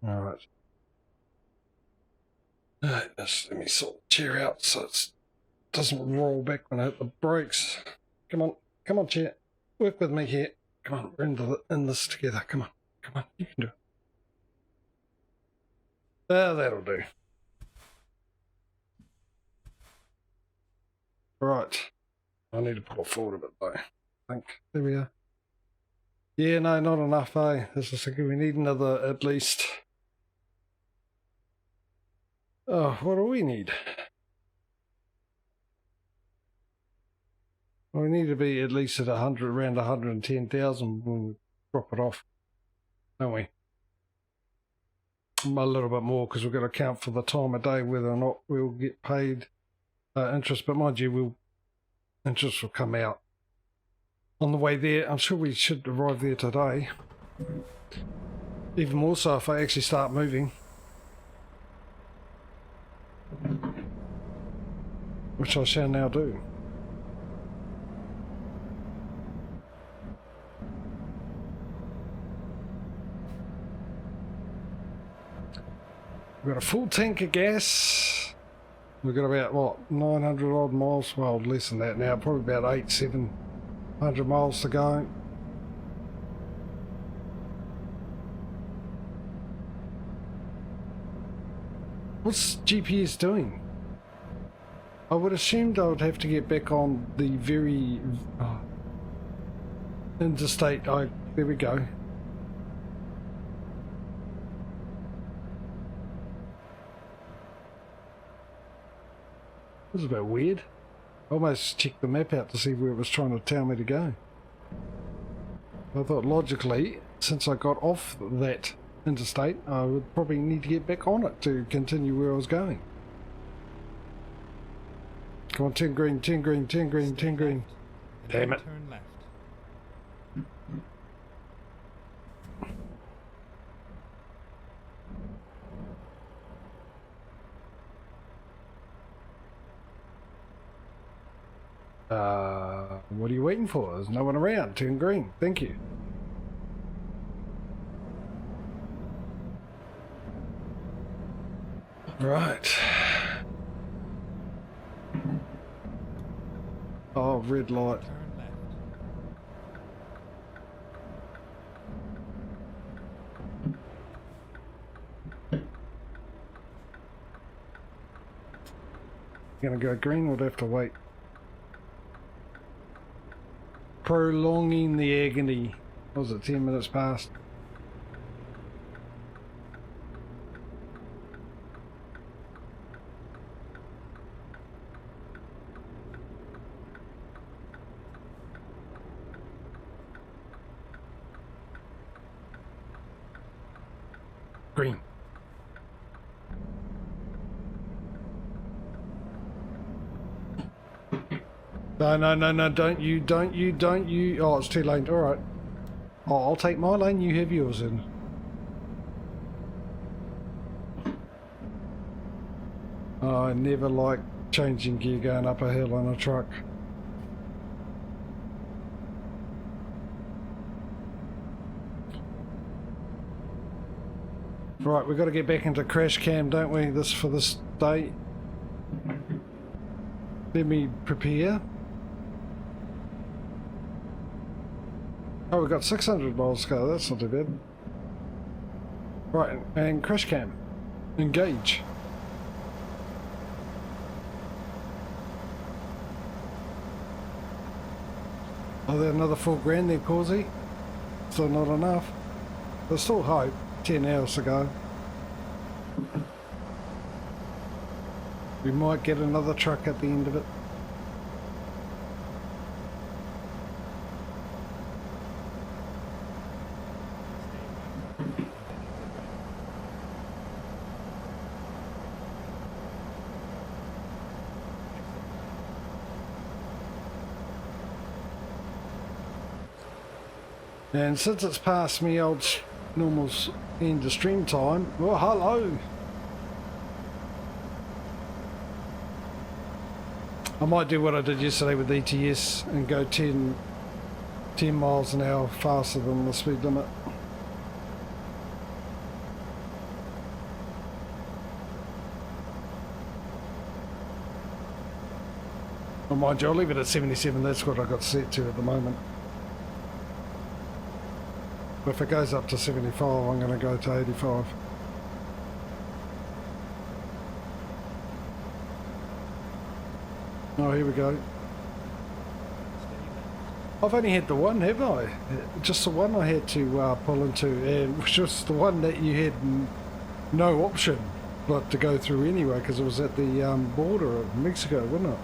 Alright. Alright, just let me sort the chair out so it doesn't roll back when I hit the brakes. Come on, chair. Work with me here. Come on, we're in this together. Come on, you can do it. That'll do. Right. I need to pull it forward a bit though. I think. There we are. Yeah, no, not enough, eh? This is we need another at least. Oh, what do we need? Well, we need to be at least at 100, around 110,000 when we drop it off, don't we? A little bit more because we've got to account for the time of day whether or not we'll get paid interest. But mind you, interest will come out on the way there. I'm sure we should arrive there today. Even more so if I actually start moving. Which I shall now do. We've got a full tank of gas. We've got about, what, 900 odd miles? Well, less than that now. Probably about 700 miles to go. What's GPS doing? I would assume I would have to get back on the very interstate. There we go. This is a bit weird. I almost checked the map out to see where it was trying to tell me to go. I thought logically, since I got off that interstate, I would probably need to get back on it to continue where I was going. Come on, 10 green, 10 green, 10 green, 10 green. Damn it. Turn left. What are you waiting for? There's no one around. Turn green. Thank you. Right. Oh, red light. Turn left. Gonna go green, we'll have to wait. Prolonging the agony. What was it, 10 minutes past? Green. No, don't you. Oh, it's too late, alright. Oh, I'll take my lane, you have yours in. Oh, I never like changing gear going up a hill on a truck. Right, we've got to get back into crash cam, don't we, for this day. Let me prepare. Oh, we've got 600 miles to go, that's not too bad. Right, and crash cam. Engage. Oh, there's another 4 grand there, Causey. Still not enough. There's still hope. 10 hours to go. We might get another truck at the end of it. And since it's past me old normal end of stream time, well, hello. I might do what I did yesterday with ATS and go 10 miles an hour faster than the speed limit. Well, mind you, I'll leave it at 77. That's what I got set to at the moment. But if it goes up to 75, I'm going to go to 85. Oh, here we go. I've only had the one, have I? Just the one I had to pull into, and it was just the one that you had no option but to go through anyway, because it was at the border of Mexico, wasn't it?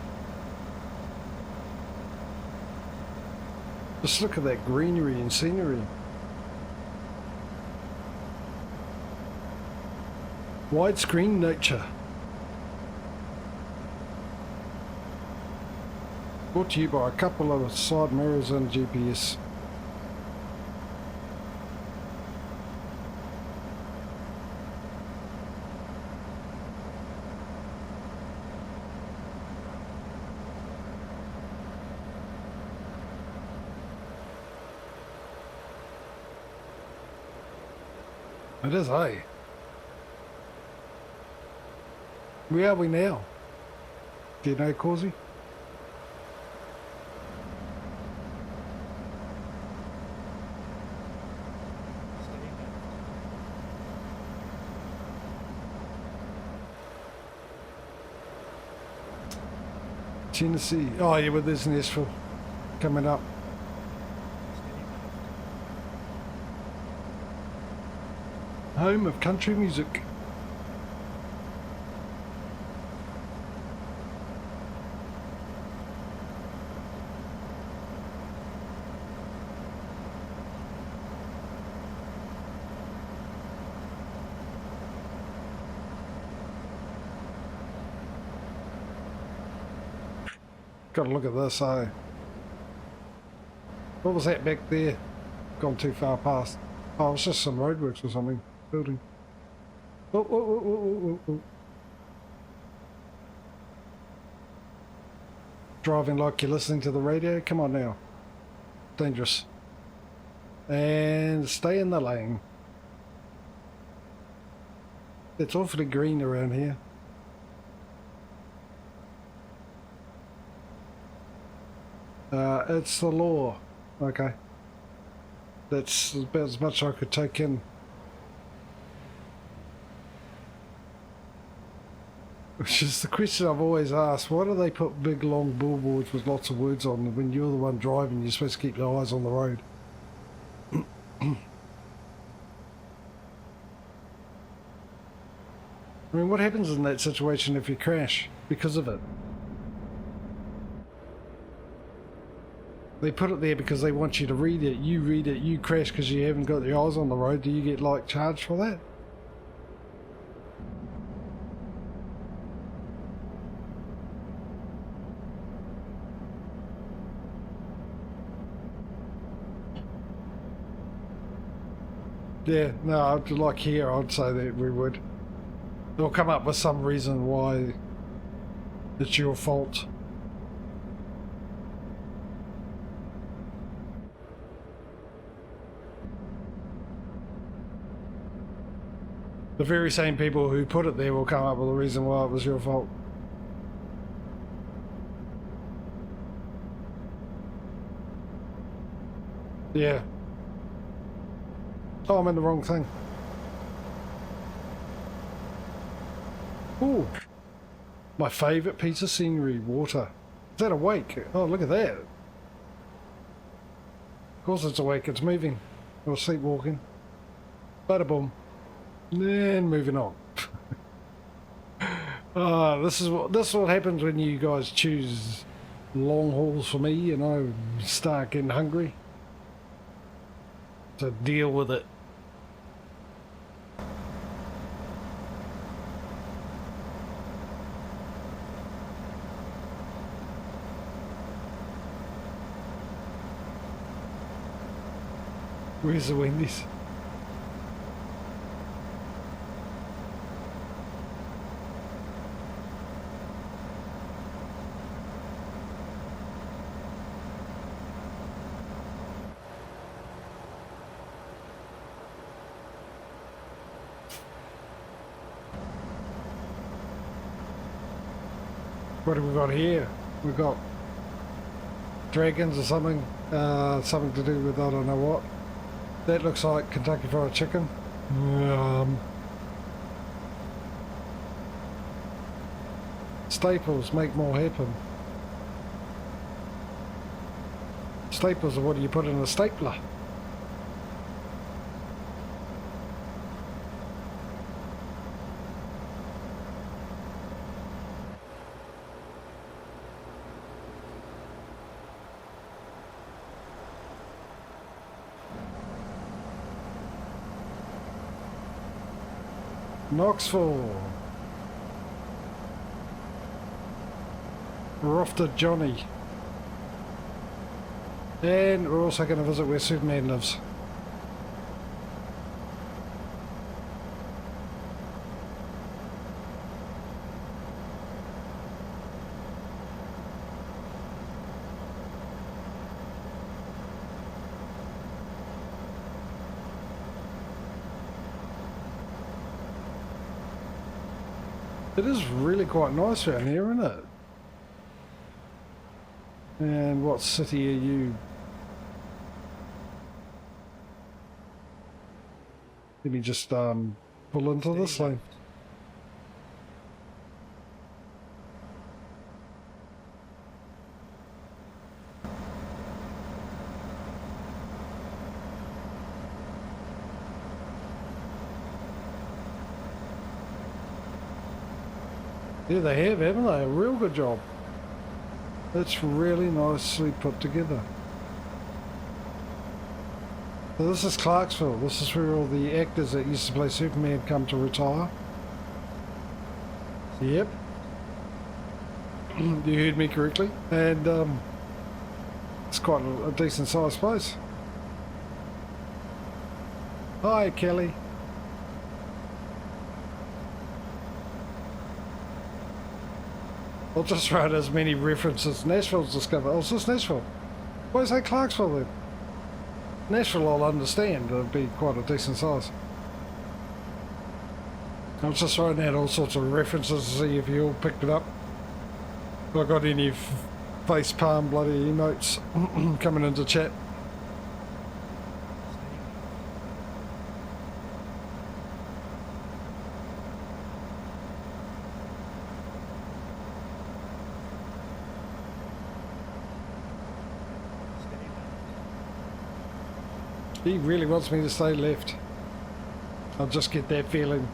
Just look at that greenery and scenery. Widescreen nature. Brought to you by a couple of side mirrors and GPS. It is, eh? Where are we now? Do you know, Causey? Tennessee. Oh yeah, well there's Nashville coming up. Home of country music. Gotta look at this, eh? What was that back there? Gone too far past. Oh, it's just some roadworks or something. Building. Oh, oh, oh, oh, oh, oh. Driving like you're listening to the radio? Come on now. Dangerous. And stay in the lane. It's awfully green around here. It's the law. Okay. That's about as much I could take in. Which is the question I've always asked. Why do they put big long billboards with lots of words on when you're the one driving? You're supposed to keep your eyes on the road. I mean, what happens in that situation if you crash because of it? They put it there because they want you to read it. You read it, you crash because you haven't got your eyes on the road. Do you get, like, charged for that? Yeah, no, like here, I'd say that we would. They'll come up with some reason why it's your fault. The very same people who put it there will come up with a reason why it was your fault. Yeah. Oh, I'm in the wrong thing. Ooh. My favourite piece of scenery, water. Is that awake? Oh, look at that. Of course it's awake, it's moving. Or sleepwalking. Bada boom. And moving on. This is what happens when you guys choose long hauls for me and I start getting hungry. So deal with it. Where's the Wendy's? What have we got here? We've got dragons or something. Something to do with I don't know what. That looks like Kentucky Fried Chicken. Staples make more happen. Staples are what do you put in a stapler? Knoxville. We're off to Johnny. And we're also going to visit where Superman lives. It is really quite nice around here, isn't it? And what city are you? Let me just pull into this thing. Yeah, they have, haven't they? A real good job. It's really nicely put together. So this is Clarksville. This is where all the actors that used to play Superman come to retire. Yep. You heard me correctly. And it's quite a decent sized place. Hi, Kelly. I'll just write as many references. Nashville's discovered. Oh, it's just Nashville. Why say Clarksville then? Nashville I'll understand. It'd be quite a decent size. I was just writing out all sorts of references to see if you all picked it up. If I got any face palm bloody emotes coming into chat. He really wants me to stay left. I'll just get that feeling.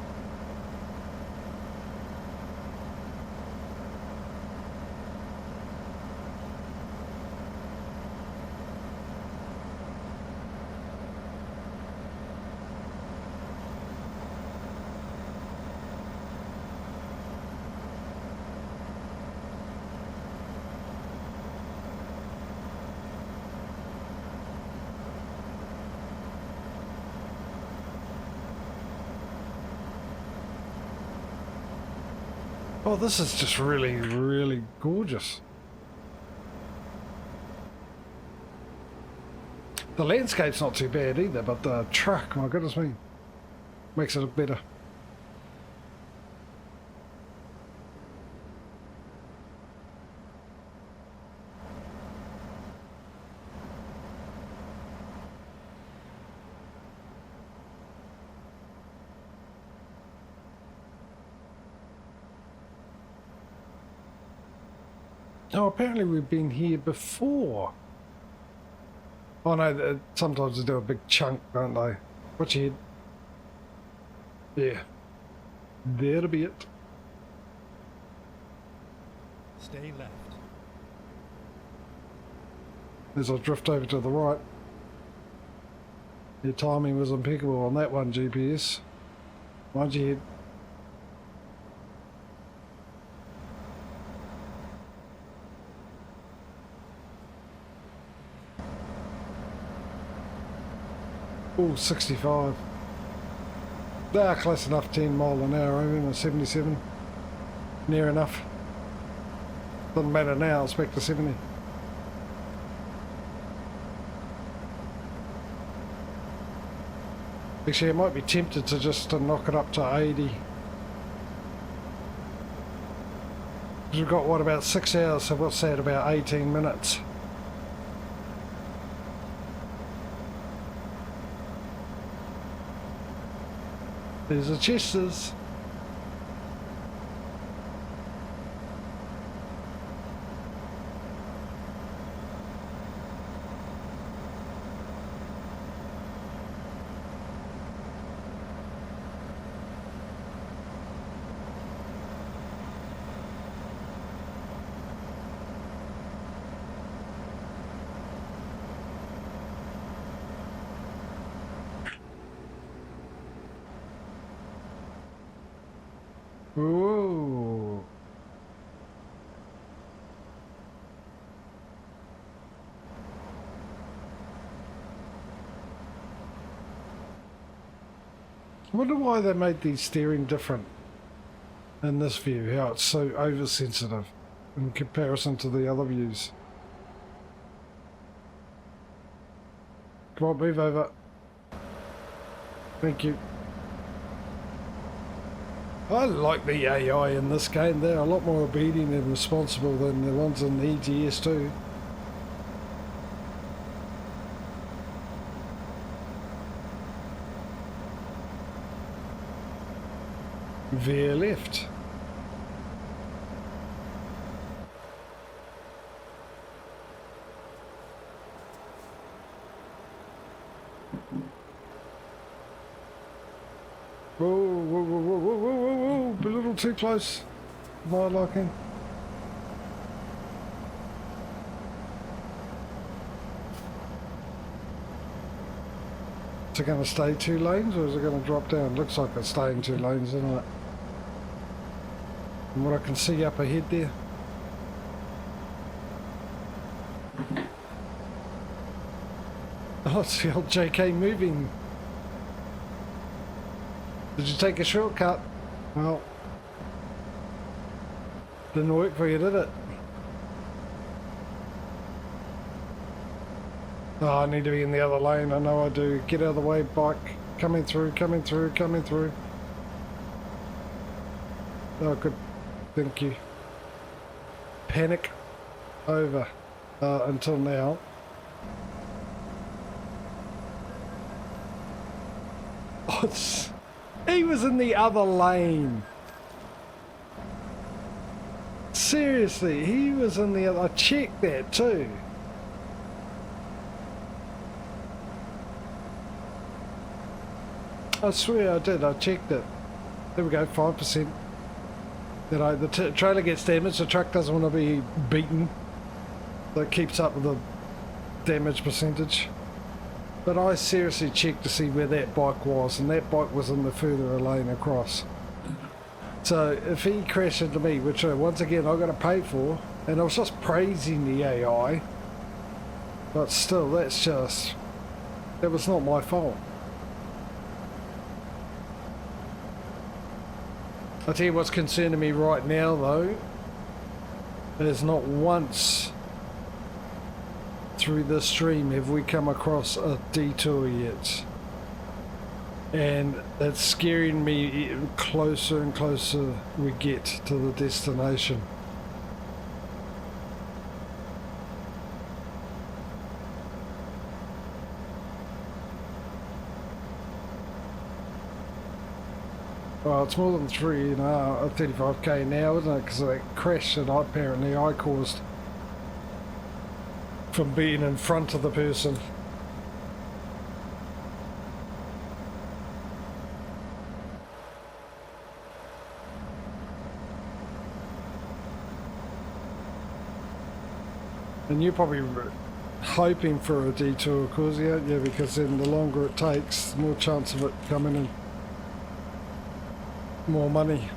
Oh, this is just really, really gorgeous. The landscape's not too bad either, but the truck, my goodness me, makes it look better. Oh, apparently we've been here before. Oh no, sometimes they do a big chunk, don't they? What's your head? Yeah. There to be it. Stay left. As I drift over to the right. Your timing was impeccable on that one, GPS. Mind your head. Oh, 65. Ah, close enough, 10 mile an hour over in 77. Near enough. Doesn't matter now, it's back to 70. Actually, I might be tempted to just knock it up to 80. Because we've got, what, about 6 hours, so what's that, about 18 minutes? There's a Chester's. Ooh. I wonder why they made the steering different in this view, how it's so oversensitive in comparison to the other views. Come on, move over. Thank you. I like the AI in this game. They're a lot more obedient and responsible than the ones in the EGS too. Veer left. Whoa, whoa, whoa, whoa, whoa, whoa, whoa, whoa, a little too close. My liking. Is it going to stay 2 lanes or is it going to drop down? Looks like it's staying 2 lanes, isn't it? From what I can see up ahead there. Oh, it's the old JK moving. Did you take a shortcut? Well, didn't work for you, did it? Oh, I need to be in the other lane. I know I do. Get out of the way, bike. Coming through, coming through, coming through. Oh, good. Thank you. Panic over until now. Oh, he was in the other lane. Seriously, he was in the other. I checked that too. I swear I did. I checked it. There we go. 5%. You know, the trailer gets damaged. The truck doesn't want to be beaten. So it keeps up with the damage percentage. But I seriously checked to see where that bike was, and that bike was in the further lane across. So if he crashed into me, which once again I've got to pay for, and I was just praising the AI, but still, that was not my fault. I'll tell you what's concerning me right now though, is not once through this stream have we come across a detour yet. And it's scaring me closer and closer we get to the destination. Well, it's more than 35k now, isn't it? Because of that crash that apparently I caused from being in front of the person. And you're probably hoping for a detour, Causey, aren't you? Because then the longer it takes, the more chance of it coming in. More money.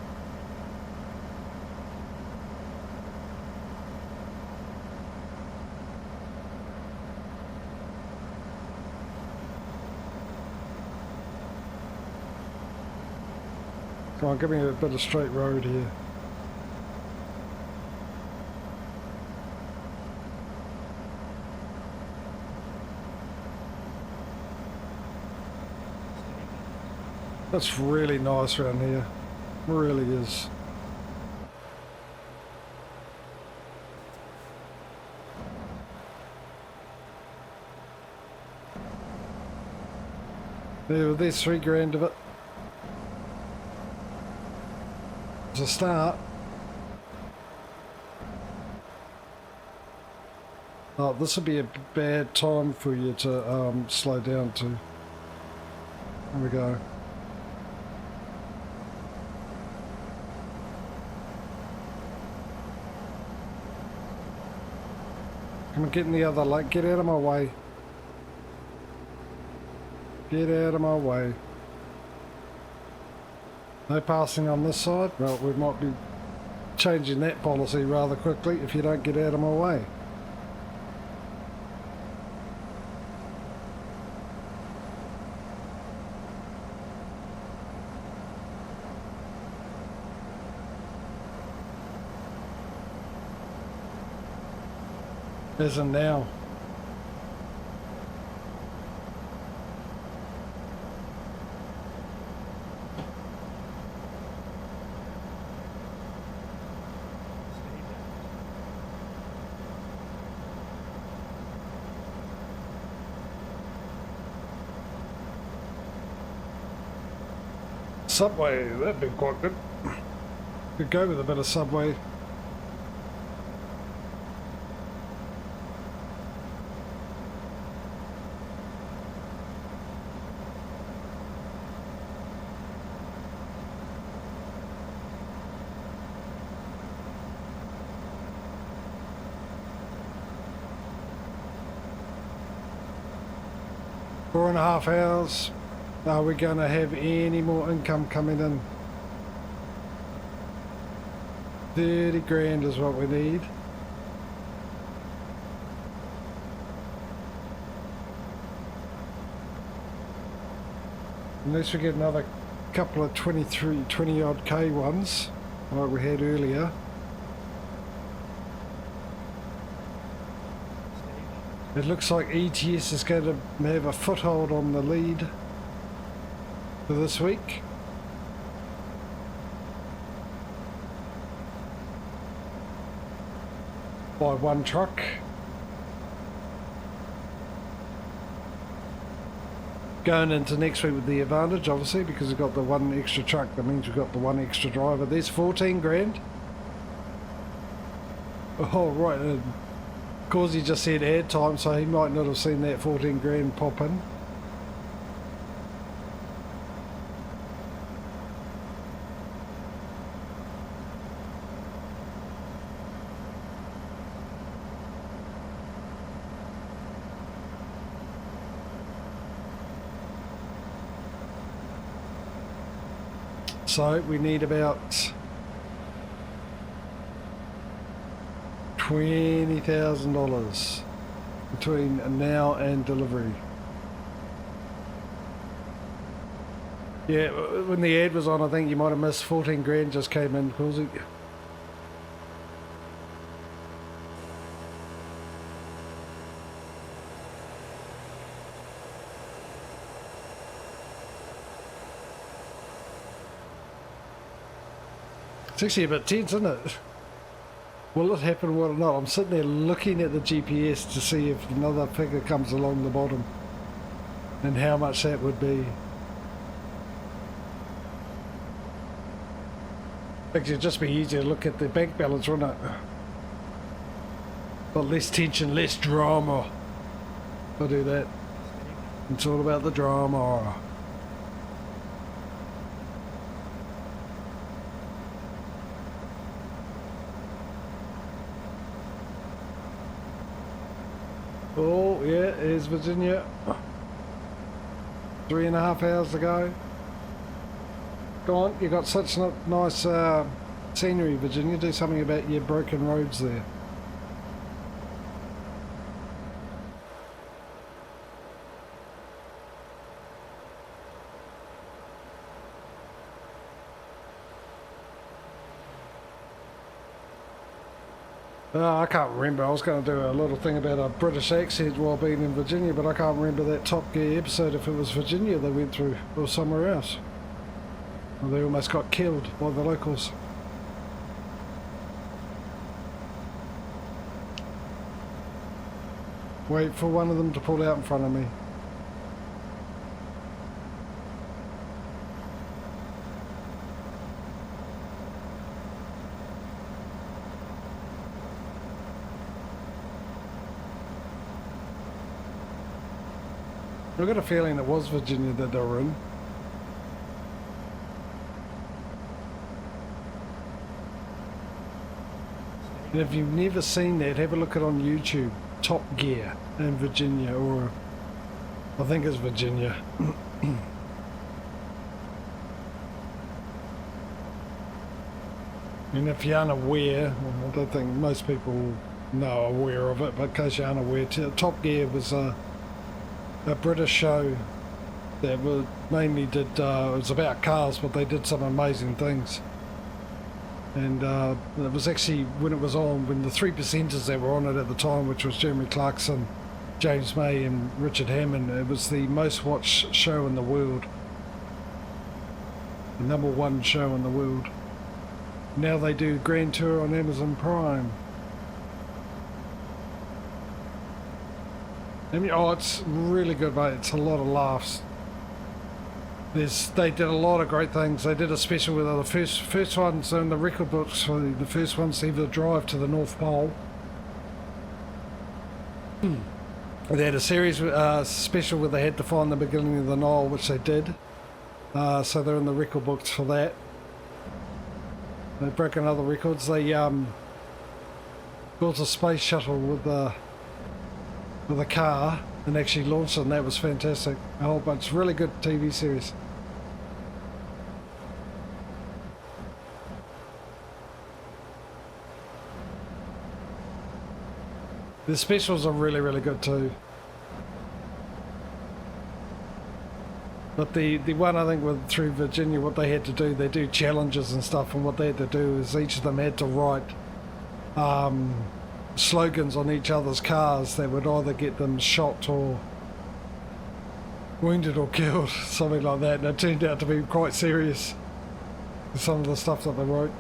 Come on, give me a bit of straight road here. That's really nice around here. Really is. There's 3 grand of it. It's a start. Oh, this would be a bad time for you to slow down to. There we go. Come on, get in the other lane. Get out of my way. Get out of my way. No passing on this side. Well, we might be changing that policy rather quickly if you don't get out of my way. Isn't now. Subway, that'd be quite good. Could go with a bit of Subway. Four and a half hours. Are we going to have any more income coming in? 30 grand is what we need. Unless we get another couple of 20 odd K ones like we had earlier. It looks like ATS is going to have a foothold on the lead for this week. By one truck. Going into next week with the advantage, obviously, because we've got the one extra truck. That means we've got the one extra driver. There's 14 grand. Oh, right. Of course, he just said ad time, so he might not have seen that 14 grand pop in. So we need about $20,000 between now and delivery. Yeah, when the ad was on, I think you might have missed 14 grand just came in, Causey. It's actually a bit tense, isn't it? Will it happen or not? I'm sitting there looking at the GPS to see if another figure comes along the bottom and how much that would be. Actually, it'd just be easier to look at the bank balance, wouldn't it? But less tension, less drama. I'll do that. It's all about the drama. Oh, yeah, here's Virginia. 3.5 hours to go. Go on, you got such nice scenery, Virginia. Do something about your broken roads there. I can't remember. I was going to do a little thing about a British accent while being in Virginia, but I can't remember that Top Gear episode if it was Virginia they went through or somewhere else. Well, they almost got killed by the locals. Wait for one of them to pull out in front of me. I've got a feeling it was Virginia that they were in. And if you've never seen that, have a look at it on YouTube. Top Gear in Virginia, or I think it's Virginia. And if you're unaware, well, I don't think most people know aware of it, but in case you're unaware, Top Gear was a British show that mainly did, it was about cars, but they did some amazing things. And it was actually, when it was on, when the three presenters that were on it at the time, which was Jeremy Clarkson, James May and Richard Hammond, it was the most watched show in the world. The #1 show in the world. Now they do Grand Tour on Amazon Prime. I mean, oh, it's really good, mate. It's a lot of laughs. They did a lot of great things. They did a special with the first ones in the record books for the first ones to ever drive to the North Pole. They had a series special where they had to find the beginning of the Nile, which they did. So they're in the record books for that. They broke other records. They built a space shuttle with a car and actually launched it, and that was fantastic. A whole bunch, really good TV series. The specials are really, really good too. But the one, I think, through Virginia, what they had to do, they do challenges and stuff, and what they had to do is each of them had to write slogans on each other's cars that would either get them shot or wounded or killed, something like that. And it turned out to be quite serious, some of the stuff that they wrote.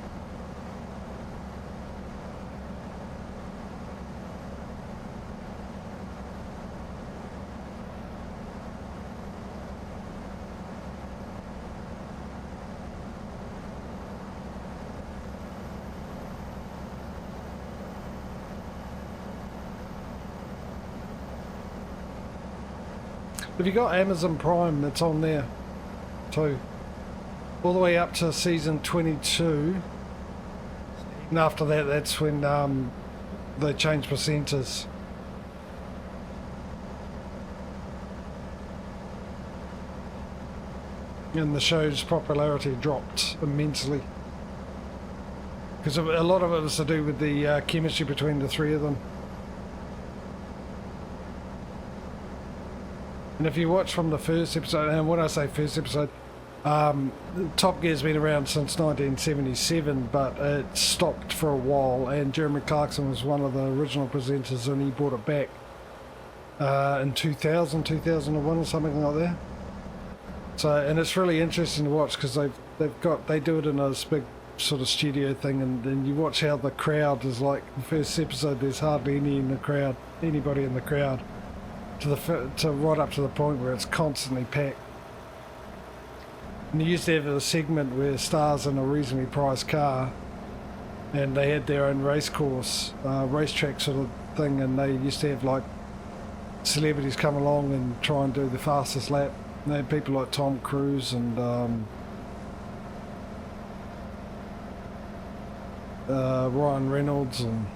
If you got Amazon Prime, it's on there too. All the way up to season 22. And after that, that's when they changed presenters. And the show's popularity dropped immensely. Because a lot of it was to do with the chemistry between the three of them. And if you watch from the first episode, and when I say first episode, Top Gear's been around since 1977, but it stopped for a while, and Jeremy Clarkson was one of the original presenters, and he brought it back in 2000, 2001 or something like that. So, and it's really interesting to watch because they do it in this big sort of studio thing, and then you watch how the crowd is like. The first episode, there's hardly anybody in the crowd. To right up to the point where it's constantly packed. And they used to have a segment where stars in a reasonably priced car, and they had their own racetrack sort of thing, and they used to have like celebrities come along and try and do the fastest lap. And they had people like Tom Cruise and Ryan Reynolds and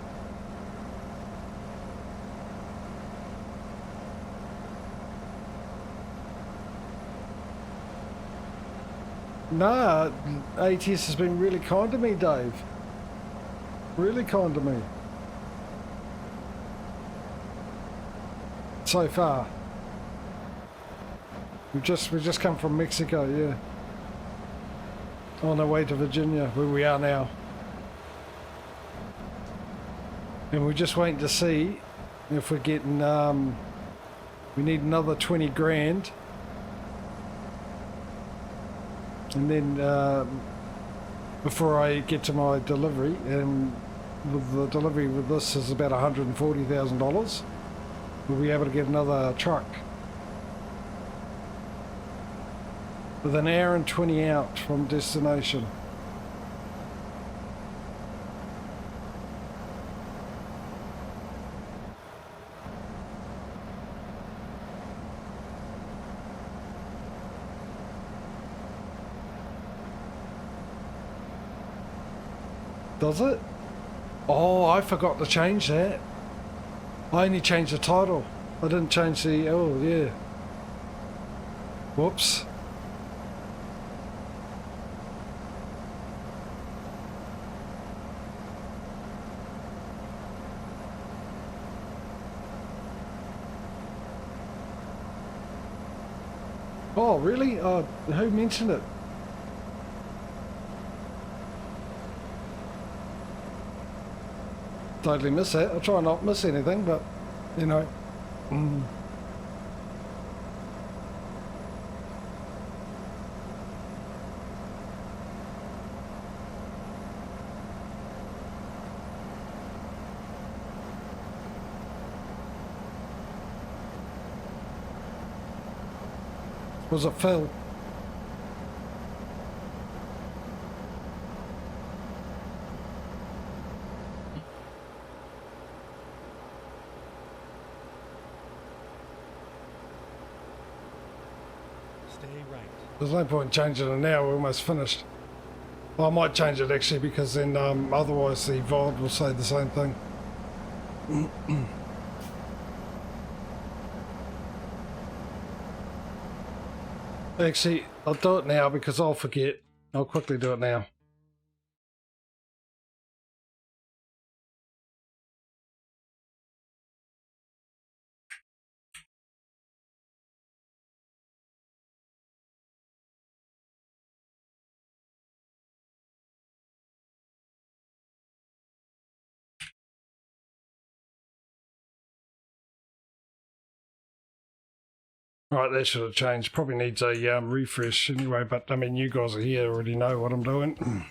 nah, ATS has been really kind to me, Dave. Really kind to me. So far. We just come from Mexico, yeah. On our way to Virginia, where we are now. And we're just waiting to see if we're getting, we need another 20 grand. And then before I get to my delivery, and with the delivery with this is about $140,000, we'll be able to get another truck. With an hour and 20 out from destination. Does it? Oh, I forgot to change that. I only changed the title. I didn't change the... Oh, yeah. Whoops. Oh, really? Who mentioned it? Totally miss that. I try not miss anything, but, you know. Was it Phil? Stay right. There's no point changing it now, we're almost finished. Well, I might change it actually because then otherwise the VOD will say the same thing. Actually, I'll do it now because I'll forget. I'll quickly do it now. Right, that should have changed. Probably needs a refresh anyway, but I mean, you guys are here, already know what I'm doing.